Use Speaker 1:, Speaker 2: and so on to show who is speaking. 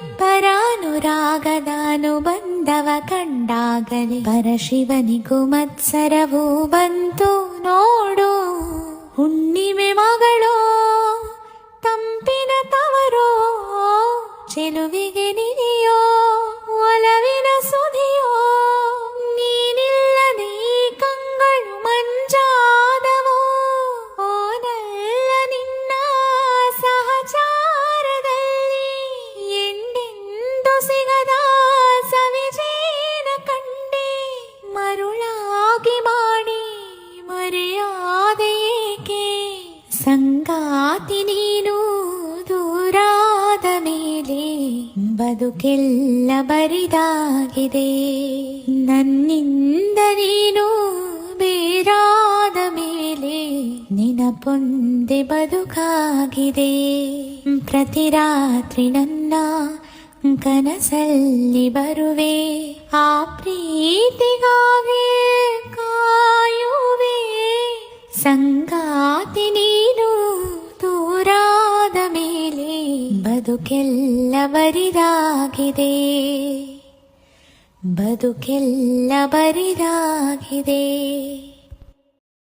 Speaker 1: ನಮ್ಮಿಬ್ಬರಾನುರಾಗದ ಅನುಬಂಧವ ಕಂಡಾಗಲೇ ಪರಶಿವನಿಗೂ ಮತ್ಸರವೂ ಬಂತು ನೋಡು. ಹುಣ್ಣಿಮೆ ಮಗಳೋ ತಂಪಿನ ತವರೋ ಚೆಲುವಿಗೆ ನಿಧಿಯೋ ಒಲವಿನ ಸುಧಿಯೋ ನೀನಿಲ್ಲದೆ ಕಂಗಳು ಮಂಜಾದವೋ ಓನಲ್ಲ ನಿನ್ನ ಸಹಚಾರದಲ್ಲಿ ಎಂದೆಂದು ಸಿಗದ ಸವಿಜೇನ ಕಂಡೆ ಮರುಳಾಗಿ ಮಾಡಿ ಮರೆಯಾದೇಕೆ ಸಂಗಾತಿ ನೀನು ದೂರಾದ ಮೇಲೆ ಬದುಕೆಲ್ಲ ಬರಿದಾಗಿದೆ ನನ್ನಿಂದ ನೀನು ಬೇರಾದ ಮೇಲೆ ನೆನಪೊಂದೆ ಬದುಕಾಗಿದೆ. ಪ್ರತಿ ರಾತ್ರಿ ನನ್ನ ಕನಸಲ್ಲಿ ಬರುವೆ ಆ ಪ್ರೀತಿಗಾಗಿ ಕಾಯುವೆ ಸಂಗಾತಿ ನೀನು ದೂರಾದ ಮೇಲೆ ಬದುಕೆಲ್ಲ ಬರಿದಾಗಿದೆ ಬದುಕೆಲ್ಲ ಬರಿದಾಗಿದೆ.